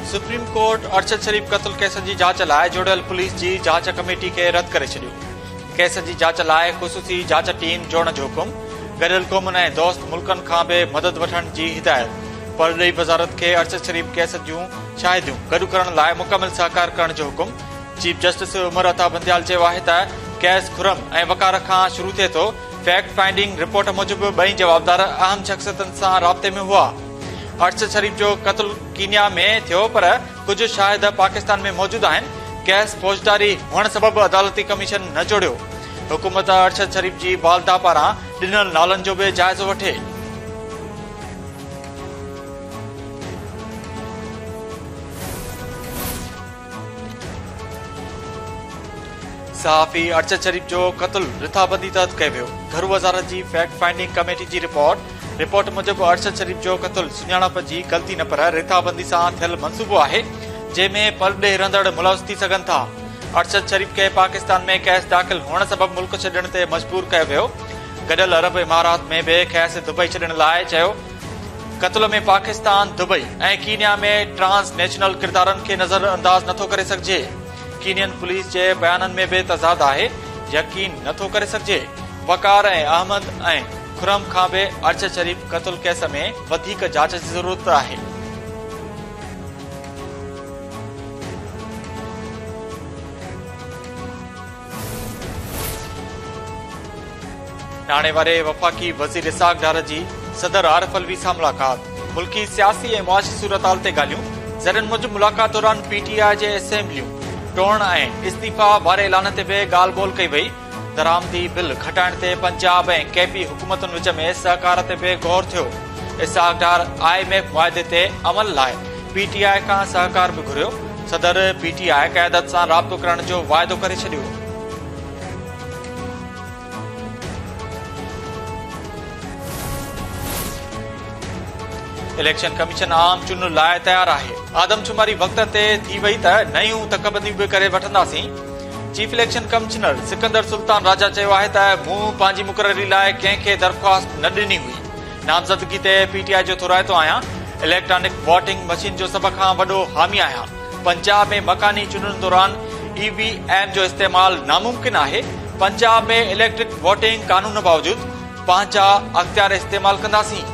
Supreme court Arshad शरीफ कत्ल case जी जांच लाइ जोड़ियल पुलिस जी जांच कमेटी के रद्द करे छॾियो। केस जी जांच लाइ ख़ुसूसी जांच टीम जोड़ण जो हुकुम। गॾियल क़ौमुनि ऐं दोस्त मुल्कनि खां बि मदद वठण जी हिदायत। परॾेही वज़ारत खे अरशद शरीफ केस जूं शाहिदियूं गॾु करण लाइ मुकमिल सहकार करण जो हुकुम। चीफ जस्टिस उमर अता बंदियाल चयो आहे त केस खुरम ऐं वकार खां शुरू थिए थो। फैक्ट फाइंडिंग रिपोर्ट मूजिबि ॿई जवाबदार अहम शख़्सियतनि सां राब्ते में हुआ। अरशद शरीफ जो कत्ल कीनिया में थियो, पर कुछ शाहिद पाकिस्तान में मौजूद आहिनि। केस फौजदारी हुअण सबबि अदालती कमीशन न जोड़ियो। हुकूमत अरशद शरीफ जी वालदा पारां ॾिनल नालनि जो बि जाइज़ो वठे। सहाफ़ी अरशद शरीफ जो कत्ल रिथाबंदी तहत कयो वियो। घर वज़ारत जी फैक्ट फाइंडिंग कमेटी जी रिपोर्ट मूजिबि अरशद शरीफ जो कत्ल सुञाणप जी ग़लती न पर रिथाबंदी सां थियल मंसूबो आहे, जंहिंमें परॾेही रहंदड़ मुलविस थी सघनि था। अरशद शरीफ खे पाकिस्तान में केस दाख़िल हुअण सबबि मुल्क छॾण ते मजबूर कयो वियो। गॾियल अरब इमारात में बि खेसि दुबई छॾण लाइ चयो। कत्ल में पाकिस्तान, दुबई ऐं कीनिया में ट्रांसनेशनल किरदारनि खे नज़र अंदाज़ नथो करे सघिजे। कीनियन पुलिस जे बयाननि में बि तज़ाद आहे। यकीन नथो करे सघिजे। वकार ऐं अहमद ऐं खुरम खां बि अरशद शरीफ कत्ल केस में वधीक जांच जी ज़रूरत आहे। नाणे वारे वफ़ाक़ी वज़ीर इसाक डार जी सदर आरिफ अलवी सां मुलाक़ात। मुल्की सियासी ऐं मुआशी सूरतहाल ते ॻाल्हियूं। ज़रनि मूजिबि मुलाक़ात दौरान पीटीआई जे असेंबलियूं टोड़ण ऐं इस्तीफ़ा वारे ऐलान ते बि ॻाल्हि ॿोल कई वई। दरामदी बिल खटाइण ते पंजाब ऐं केपी हुकूमतुनि विच में सहकार ते बि गौर थियो। इसाक डार IMF मुआहिदे ते अमल लाइ पीटीआई खां सहकार बि घुरियो। सदर पीटीआई क़यादत सां राब्तो करण जो वाइदो करे छॾियो। इलेक्शन कमीशन आम चूंड लाइ तयार आहे। आदमशुमारी वक़्त ते थी वई त नयूं तकबंदियूं बि करे वठंदासीं। Chief election commissioner Sikandar Sultan Raja चयो आहे त मूं पंहिंजी मुक़ररी लाइ कंहिंखे दरख़्वास्त न ॾिनी हुई। नामज़दगी ते पीटीआई जो थोराइतो आहियां। इलेक्ट्रॉनिक वोटिंग मशीन जो सभ खां वॾो हामी आहियां। पंजाब में मकानी चूंडनि दौरान EVM जो इस्तेमाल नामुमकिन आहे। पंजाब में इलेक्ट्रिक वोटिंग कानून बावजूद पंहिंजा अख़्तियार इस्तेमाल कंदासीं।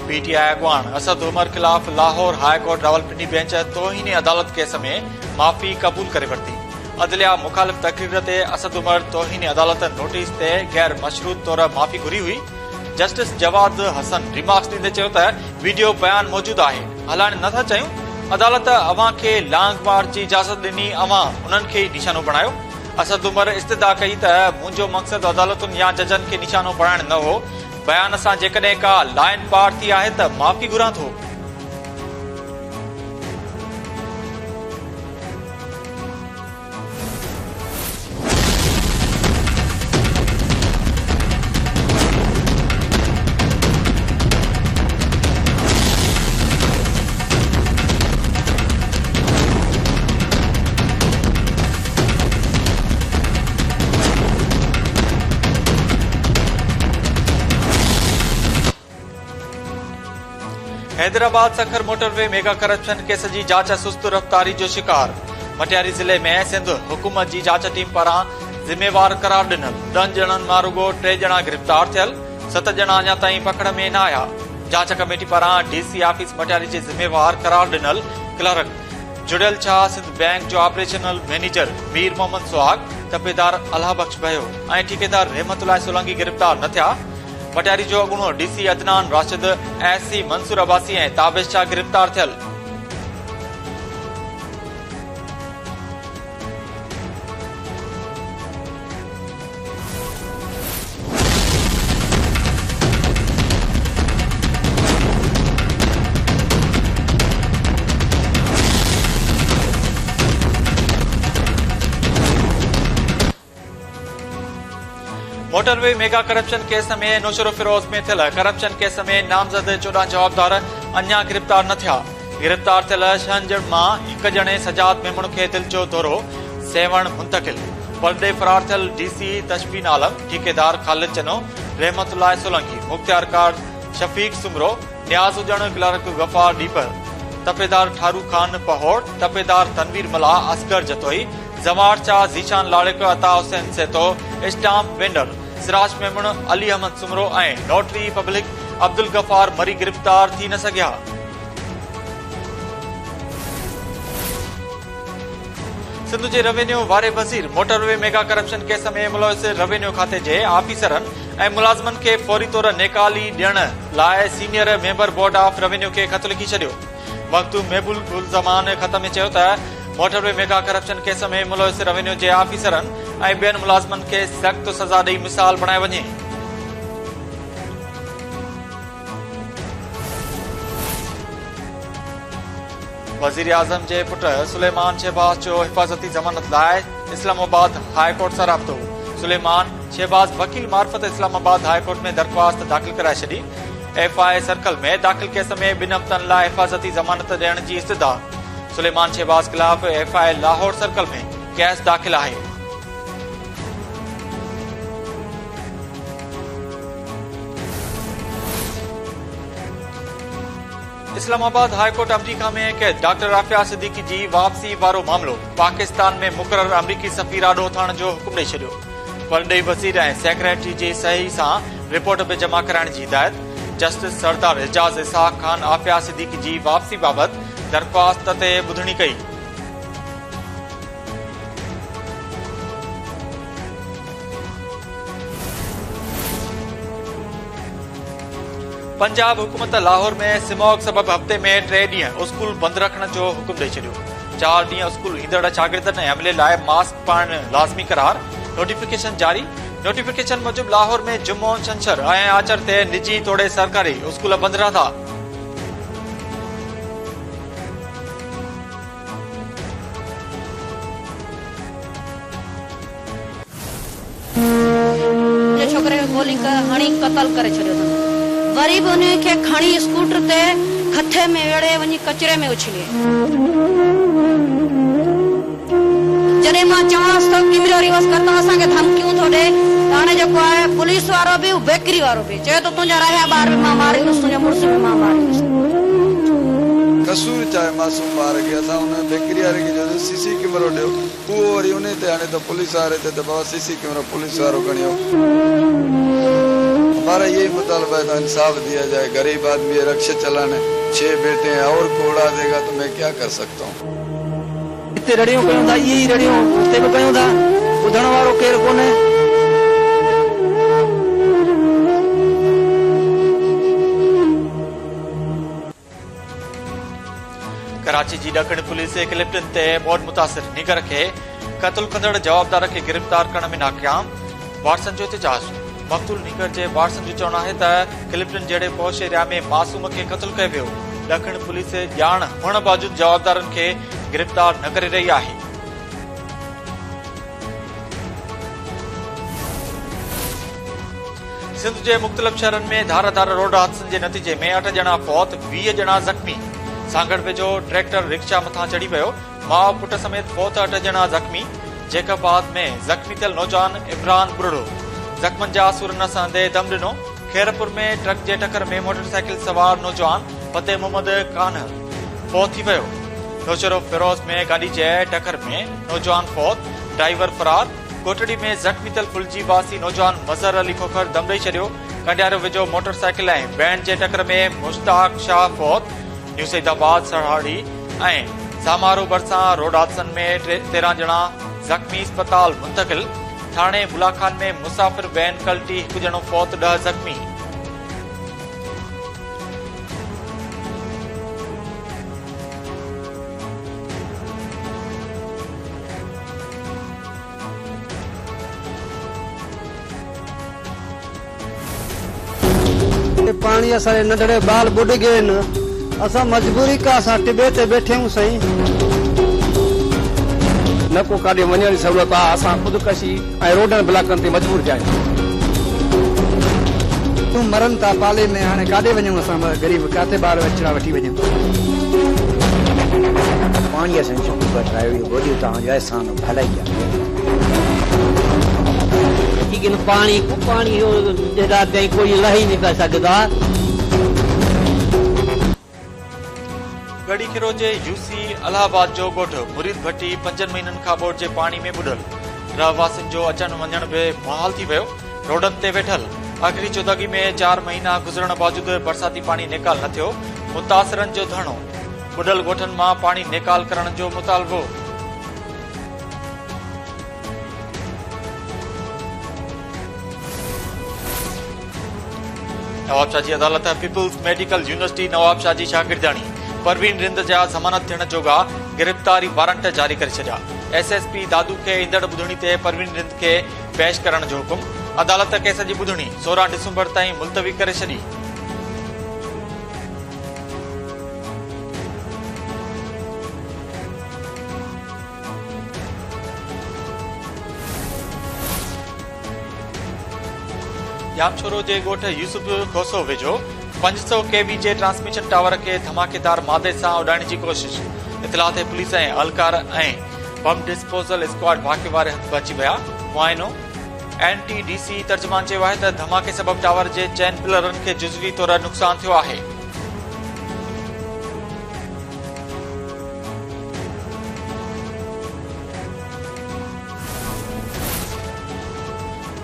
पीटीआई अॻवान असद उमर ख़िलाफ़ Lahore high court Rawalpindi bench तौहीन अदालत केस में माफ़ी क़बूल करे वरिती। अदलिया मुखालिफ़ तक़रीर ते असद उमर तौहीन अदालत नोटिस ते गैर मशरूत तौर माफ़ी घुरी हुई। जस्टिस जवाद हसन रिमार्क्स ॾींदे चयो त वीडियो बयान मौजूद आहे, हलाइण नथा चाहियूं। अदालत अवां खे लांग मार्च जी इजाज़त ॾिनी, अवां उन्हनि खे निशानो बणायो। असद उमर इस्तदा कई त मुंहिंजो मक़सदु अदालतुनि या जजनि खे निशानो बणाइण न हो। बयान सां जेकॾहिं का लाइन पार थी आहे त माफ़ी घुरां थो। Hyderabad Sukkur motorway mega corruption case जी जांच सुस्त रफ्तारी जो शिकार। मटियारी ज़िले में सिंध हुकूमत जी जांच टीम पारां ज़िम्मेवार करार ॾिनल। 10 ॼणनि मां रुगो 3 ॼणा गिरफ़्तार थियल। 7 ॼणा अञा ताईं पकड़ में न आया। जांच कमेटी पारां DC ऑफिस मटियारी जे ज़िम्मेवार करार ॾिनल क्लर्क जुड़ियल छा सिंध बैंक जो ऑपरेशनल मैनेजर मीर मोहम्मद सुहाग, तपेदार अल्लाह बख्श भयो ऐं ठेकेदार रहमतुल्लाह सोलंकी गिरफ़्तार न थिया। मटियारी जो अॻूणो DC अदनान राशिद, SC मंसूर अब्बासी ऐं ताबिश शाह गिरफ़्तार थियल। मोटरवे मेगा करप्शन केस में नौशरो फिरोज में थियल करप्शन केस में नामज़द 14 जवाबदार अञा गिरफ़्तार न थिया। गिरफ़्तार थियल 6 ॼणनि मां 1 ॼणे सजाद मेमण खे दिल जो दौरो सेवण मुंतकिल। परडे फरार थियल डीसी तशबीन आलम, ठेकेदार खालिद चनो, रहमतुल्लाह सोलंकी, मुख्तियार कार शफीक सुमरो, न्याज हुजण क्लर्क गफार डीपर, तपेदार ठारू खान पहोड़, तपेदार तनवीर मला, असगर जतोई, जवार शाह जीशान लाड़िक, अता हुसैन सेतो, स्टाम्प वेंडर सिराज मेमण, अली अहमद सुमरो ऐं नोटरी पब्लिक अब्दुल गफार मरी गिरफ्तार थी न सघिया। सिंध जे रेवेन्यू वारे वज़ीर मोटरवे मेगा करप्शन केस में मुलविस रेवेन्यू खाते जे आफिसरन ऐं मुलाज़िमन खे फौरी तौर नेकाली ॾियण लाइ senior member board of revenue खे ख़त लिखी छॾियो। मखदूम महबूब उल ज़मान ख़त में चयो त मोटरवे मेगा करप्शन केस में मुलविस रेवेन्यू जे आफिसरन ऐं ॿियनि मुलाज़िमन खे सख़्त सज़ा ॾेई मिसाल बणाए वञे। वज़ीर आज़म जे पुट सुलेमान शहबाज जो हिफ़ाज़ती ज़मानत लाइ इस्लामाबाद हाई कोर्ट सां राब्तो। सुलेमान शहबाज वकील मार्फत इस्लामाबाद हाई कोर्ट में दरख़्वास्त दाख़िल कराए छॾी। FI सर्कल में दाख़िल केस में 2 हफ़्तनि लाइ हिफ़ाज़ती ज़मानत ॾियण जी इस्तदा। सुलेमान शहबाज ख़िलाफ़ FI लाहौर सर्कल में केस दाख़िल आहे। इस्लामाबाद हाई कोर्ट अमरीका में कैद डॉक्टर आफिया सिद्दीकी जी वापसी वारो मामलो पाकिस्तान में मुक़रर अमरीकी सफ़ीर आॾो थियण जो हुकुम ॾेई छॾियो। परॾेही वज़ीर ऐं सेक्रेटरी जी सही सां रिपोर्ट बि जमा कराइण जी हिदायत। जस्टिस सरदार एजाज़ इसहाक़ ख़ान आफिया सिद्दीकी जी वापसी बाबति दरख़्वास्त ते ॿुधणी कई। पंजाब हुकूमत लाहौर में स्मॉग सबब हफ़्ते में 3 ॾींहं स्कूल बंदि रखण जो हुकुम ॾेई छॾियो। 4 ॾींहं स्कूल ईंदड़ शागिर्दनि ऐं अमले लाइ मास्क पाइण लाज़मी करार। नोटिफिकेशन जारी। नोटिफिकेशन मूजिब लाहौर में जुमो, छंछर ऐं आचर ते निजी तोड़े सरकारी स्कूल बंदि रहंदा। छोकरे खे गोली हणी क़तल करे छॾियो अथनि। वरी बि उन खे खणी स्कूटर ते खथे में वेड़े वञी कचरे में उछले। जॾहिं मां चवांसि थो कैमरो रिवर्स कर त असांखे धमकियूं थो ॾे, त हाणे जेको आहे पुलिस वारो बि बेकरी वारो बि चए थो तुंहिंजा रहिया ॿार बि मां मारींदुसि, तुंहिंजे मुड़ुस बि मां मारींदुसि। कसूर चाहे मासूम ॿार खे असां हुन बेकरी वारे खे चयोसीं सीसी कैमरो ॾियो, उहो वरी उन ते हाणे त पुलिस वारे ते त बाबा सीसी कैमरो पुलिस वारो खणियो। हमारा यही मुतालबा है तो इंसाफ दिया जाए। गरीब आदमी रक्षा चलाने 6 बेटे हैं और को उड़ा देगा तो मैं क्या कर सकता हूँ। इतने रड़ियों कयूं था, यही रड़ियों उते भी कयूं था, ॿुधण वारो केरु कोन्हे। कराची जी ॾखण पुलिस क्लिप्टन ते मौत मुतासिर निगर खे क़त्ल कंदड़ जवाबदार खे गिरफ़्तार करण में नाकाम। वाटसन जो एहतजाज। मक़तूल निगर जे वाटसन जो चवणु आहे त क्लिप्टन जहिड़े पौश एरिया में मासूम खे क़त्ल कयो वियो। ॾखण पुलिस ॼाण हुअण बावजूद जवाबदारनि खे गिरफ़्तार न करे रही आहे। सिंध जे मुख़्तलिफ़ शहरनि में धाराधार रोड हादसनि जे नतीजे में 8 ॼणा फौत, 20 ॼणा ज़ख़्मी। सांगड़ वेझो ट्रैक्टर रिक्शा मथां चढ़ी पियो, माउ पुट समेत फौत 8 ॼणा ज़ख़्मी। जैकबाद में ज़ख़्मी थियल नौजवान इमरान बुरड़ो ज़ख़्मनि जा सुर न सहंदे दम ॾिनो। खैरपुर में ट्रक जे टकर में मोटरसाइकिल सवार नौजवान फतेह मोहम्मद कान्ह फौत थी वियो। नौशरो फिरोज में गाड़ी जे टकर में नौजवान फौत, ड्राइवर फरार। कोटड़ी में ज़ख़्मी थियल फुलजी वासी नौजवान मज़हर अली खोखर दम ॾेई छॾियो। कंडियारो वेझो मोटरसाइकिल ऐं वैन जे टकर में मुश्ताक शाह फौत। न्यू सईदाबाद, सहाड़ी ऐं सामारो भरिसां रोड हादसनि में 13 ॼणा ज़ख़्मी अस्पताल मुंतक़िल। थाणे बुलाखान में मुसाफ़िर वैन कल्टी, 1 ॼणो फौत, 10 ज़ख़्मी। पानी असांजे नंढड़े ॿार ॿुॾ गए आहिनि, असां मजबूरी का असां टिबे ते वेठे आहियूं साईं। न को काॾे वञण जी सहूलियत आहे, असां ख़ुदकशी ऐं रोडनि ब्लॉकनि ते मजबूर थिया आहियूं। तूं मरनि था पाले में, हाणे काॾे वञूं असां ग़रीब, किथे ॿार अचड़ा वठी वञूं। पाणी असांजी छोकिरी वटि रहियो, गोॾी तव्हांजो अहसान भलाई आहे। लेकिन पानी कोई लह ही नहीं कर सकता। गढ़ी खिरो जे यूसी इलाहाबाद जो ॻोठ मुरीद भट्टी 5 महीननि खां बोर्ड जे पाणी में बुॾल। रहवासियुनि जो अचण वञण बि मुहाल थी वियो। रोडनि ते वेठल आख़िरी चौदगी में 4 महीना गुज़रण बावजूद बरसाती पाणी निकाल न थियो। मुतासिरनि जो धरणो। बुॾल ॻोठनि मां पाणी निकाल करण जो मुतालबो। नवाबशाह जी अदालत पीपल्स मेडिकल यूनिवर्सिटी नवाबशाह जी शागिर्दाणी परवीन रिंद जा ज़मानत थियण जोगा गिरफ़्तारी वारंट जारी करे छॾिया। SSP दादू खे ईंदड़ ॿुधणी ते परवीन रिंद खे पेश करण जो हुकुम। अदालत केस जी ॿुधणी 16 डिसंबर ताईं मुलतवी करे छॾी। जामछोरो जे ॻोठ यूसुफ खोसो वेझो 500 kV जे ट्रांसमिशन टावर खे धमाकेदार मादे सां उॾाइण जी कोशिश। इतलाह ते पुलिस ऐं अहलकार ऐं बम डिस्पोजल स्क्वाड वाक़े वारे हंध अची विया। मुआइनो NTDC तर्जुमान चयो आहे त धमाके सबब टावर जे चैन पिलरनि खे जुज़वी तौर नुक़सान थियो आहे।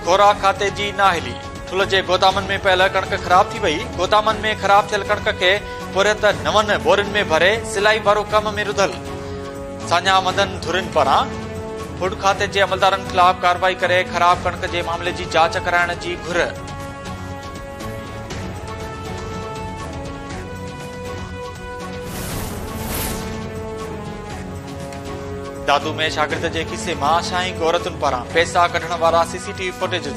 खोराक खाते जी नाहिली। ठुल जे गोदामनि में पयल कणक ख़राब थी वई। गोदामनि में ख़राब थियल कणक खे पुरियत 9 बोरियुनि में भरे सिलाई वारो कम में रुधल। सान्या मदन धुरिन पारां फूड खाते जे अमलदारनि ख़िलाफ़ कार्रवाई करे ख़राब कणक जे मामले जी जांच कराइण जी घुर। दादू में शागिर्द जे किसे मां शाही औरतुनि पारां पैसा कढण वारा CCTV फुटेज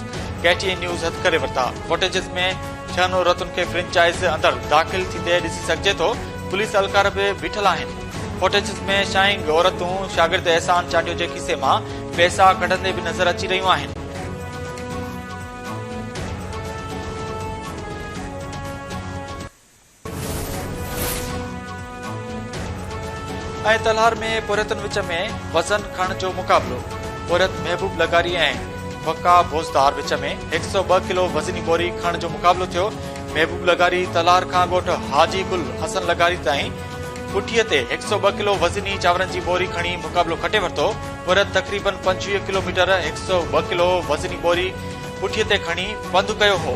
KTN न्यूज़ हथ करे वरिता। फुटेज में 6 औरतुनि खे फ्रेंचाइज़ अंदर दाख़िल थींदे ॾिसी सघिजे थो। पुलिस एहलकार बि बीठल आहिनि। फुटेज में शाही औरतूं शागिर्द एहसान चाटियो जे किसे मां पैसा कढंदे बि नज़र अची रहियूं आहिनि। ऐं तलहार में पुरियतनि विच में वज़न खणण जो मुक़ाबिलो। पुरियत महबूब लगारी ऐं वका भोजदार विच में 102 किलो वज़नी बोरी खणण जो मुक़ाबिलो थियो। महबूब लगारी तलहार खां ॻोठ हाजी गुल हसन लगारी ताईं पुठीअ ते 102 किलो वज़नी चांवरनि जी बोरी खणी मुक़ाबिलो खटे वरितो। पुरियत तक़रीबन 25 किलोमीटर 102 किलो वज़नी बोरी पुठीअ ते खणी पंधु कयो हो।